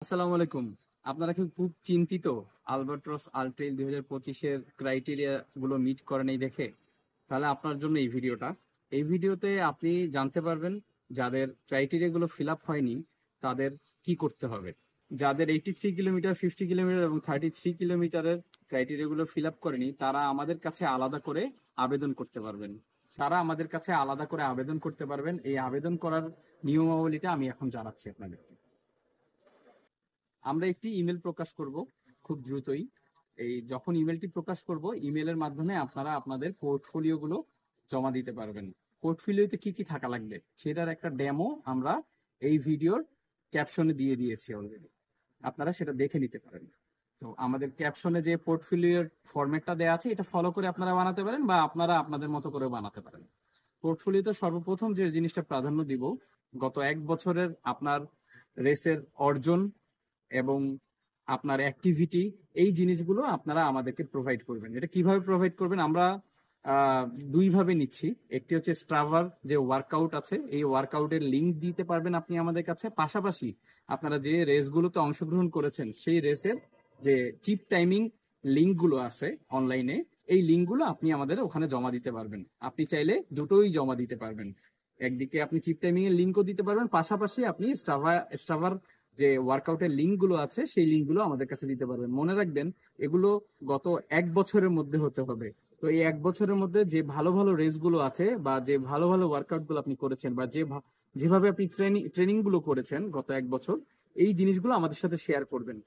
আসসালামু আলাইকুম। আপনারা কি খুব চিন্তিত আলবাট্রস আলট্রেইল 2025-এর ক্রাইটেরিয়া গুলো মিট করে নেই দেখে? তাহলে আপনার জন্য এই ভিডিওটা। এই ভিডিওতে আপনি জানতে পারবেন যাদের ক্রাইটেরিয়া গুলো ফিল আপ হয়নি তাদের কি করতে হবে। যাদের 83 কিলোমিটার, 50 কিলোমিটার এবং 33 কিলোমিটারের ক্রাইটেরিয়া গুলো ফিল আপ করেনি তারা আমাদের কাছে আলাদা করে আবেদন করতে পারবেন। তারা আমাদের কাছে আলাদা করে আবেদন করতে পারবেন। এই আবেদন করার নিয়মাবলীটা আমি এখন জানাচ্ছি আপনাদেরকে। আমরা একটি ইমেল প্রকাশ করব খুব দ্রুতই। এই যখন ইমেলটি প্রকাশ করব, ইমেলের মাধ্যমে আপনারা আপনাদের পোর্টফোলিওগুলো জমা দিতে পারবেন। পোর্টফোলিওতে কি কি থাকা লাগবে সেটার একটা ডেমো আমরা এই ভিডিওর ক্যাপশনে দিয়ে দিয়েছি অলরেডি, আপনারা সেটা দেখে নিতে পারেন। তো আমাদের ক্যাপশনে যে পোর্টফোলিওর ফরম্যাটটা দেওয়া আছে এটা ফলো করে আপনারা বানাতে পারেন বা আপনারা আপনাদের মতো করে বানাতে পারেন। পোর্টফোলিওতে সর্বপ্রথম যে জিনিসটা প্রাধান্য দিব, গত এক বছরের আপনার রেসের অর্জন এবং আপনার অ্যাক্টিভিটি, এই জিনিসগুলো আপনারা আমাদেরকে প্রোভাইড করবেন। এটা কিভাবে প্রোভাইড করবেন আমরা দুই ভাবে নিচ্ছি। একটি হচ্ছে স্ট্রাভার যে ওয়ার্কআউট আছে, এই ওয়ার্কআউটের লিঙ্ক দিতে পারবেন আপনি আমাদের কাছে। পাশাপাশি আপনারা যে রেসগুলোতে অংশগ্রহণ করেছেন সেই রেসের যে চিপ টাইমিং লিঙ্কগুলো আছে অনলাইনে, এই লিঙ্কগুলো আপনি আমাদের ওখানে জমা দিতে পারবেন। আপনি চাইলে দুটোই জমা দিতে পারবেন। একদিকে আপনি চিপ টাইমিং এর লিঙ্কও দিতে পারবেন, পাশাপাশি আপনি স্ট্রাভার যে ওয়ার্কআউটের লিঙ্কগুলো আছে সেই লিঙ্কগুলো আমাদের কাছে দিতে পারবেন। মনে রাখবেন এগুলো গত এক বছরের মধ্যে হতে হবে। তো এই এক বছরের মধ্যে যে ভালো ভালো রেসগুলো আছে বা যে ভালো ভালো ওয়ার্কআউটগুলো আপনি করেছেন বা যেভাবে আপনি ট্রেনিং গুলো করেছেন গত এক বছর, এই জিনিসগুলো আমাদের সাথে শেয়ার করবেন।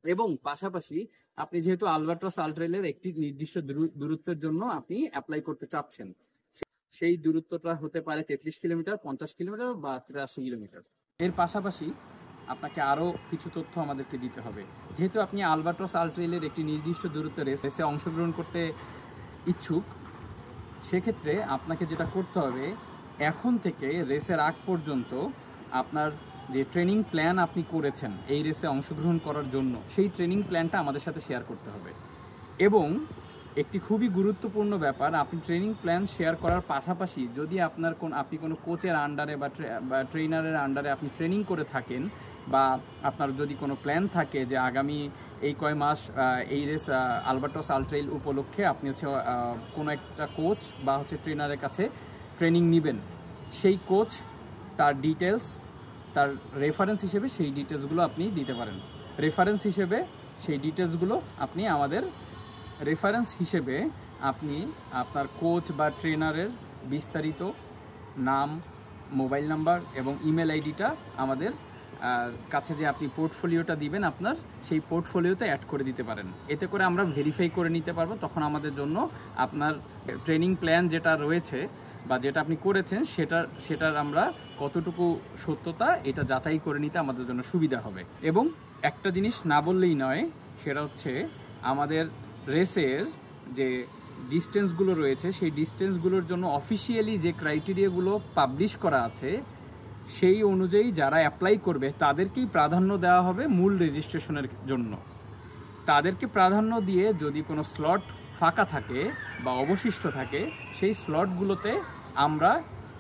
এবং পাশাপাশি আপনি যেহেতু আলবাট্রস আলট্রেইলের একটি নির্দিষ্ট দূরত্বের জন্য আপনি অ্যাপ্লাই করতে চাচ্ছেন, সেই দূরত্বটা হতে পারে 33 কিলোমিটার, 50 কিলোমিটার বা 83 কিলোমিটার। এর পাশাপাশি আপনাকে আরো কিছু তথ্য আমাদেরকে দিতে হবে। যেহেতু আপনি আলবাট্রস আলট্রেইলের একটি নির্দিষ্ট দূরত্বের রেসে অংশগ্রহণ করতে ইচ্ছুক, সেক্ষেত্রে আপনাকে যেটা করতে হবে, এখন থেকে রেসের আগ পর্যন্ত আপনার যে ট্রেনিং প্ল্যান আপনি করেছেন এই রেসে অংশগ্রহণ করার জন্য, সেই ট্রেনিং প্ল্যানটা আমাদের সাথে শেয়ার করতে হবে। এবং একটি খুবই গুরুত্বপূর্ণ ব্যাপার, আপনি ট্রেনিং প্ল্যান শেয়ার করার পাশাপাশি যদি আপনি কোনো কোচের আন্ডারে বা ট্রেনারের আন্ডারে আপনি ট্রেনিং করে থাকেন, বা আপনার যদি কোনো প্ল্যান থাকে যে আগামী এই কয় মাস এই রেস আলবাট্রস আলট্রেইল উপলক্ষে আপনি হচ্ছে কোনো একটা কোচ বা হচ্ছে ট্রেনারের কাছে ট্রেনিং নেবেন, সেই কোচ তার ডিটেলস, তার রেফারেন্স হিসেবে সেই ডিটেলসগুলো আপনি দিতে পারেন। রেফারেন্স হিসেবে সেই ডিটেলসগুলো আপনি আমাদের আপনি আপনার কোচ বা ট্রেনারের বিস্তারিত নাম, মোবাইল নাম্বার এবং ইমেল আইডিটা আমাদের কাছে যে আপনি পোর্টফোলিওটা দিবেন আপনার, সেই পোর্টফোলিওতে অ্যাড করে দিতে পারেন। এতে করে আমরা ভেরিফাই করে নিতে পারবো, তখন আমাদের জন্য আপনার ট্রেনিং প্ল্যান যেটা রয়েছে বা যেটা আপনি করেছেন সেটার আমরা কতটুকু সত্যতা এটা যাচাই করে নিতে আমাদের জন্য সুবিধা হবে। এবং একটা জিনিস না বললেই নয়, সেটা হচ্ছে আমাদের রেসের যে ডিস্টেন্সগুলো রয়েছে সেই ডিস্টেন্সগুলোর জন্য অফিসিয়ালি যে ক্রাইটেরিয়াগুলো পাবলিশ করা আছে সেই অনুযায়ী যারা অ্যাপ্লাই করবে তাদেরকেই প্রাধান্য দেওয়া হবে মূল রেজিস্ট্রেশনের জন্য। তাদেরকে প্রাধান্য দিয়ে যদি কোনো স্লট ফাঁকা থাকে বা অবশিষ্ট থাকে, সেই স্লটগুলোতে আমরা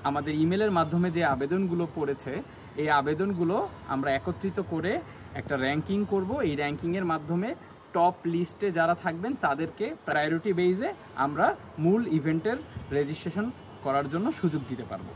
আমাদের ইমেলের মাধ্যমে যে আবেদনগুলো পড়েছে এই আবেদনগুলো আমরা একত্রিত করে একটা র্যাঙ্কিং করব। এই র্যাঙ্কিংয়ের মাধ্যমে টপ লিস্টে যারা থাকবেন তাদেরকে প্রায়োরিটি বেইজে আমরা মূল ইভেন্টের রেজিস্ট্রেশন করার জন্য সুযোগ দিতে পারবো।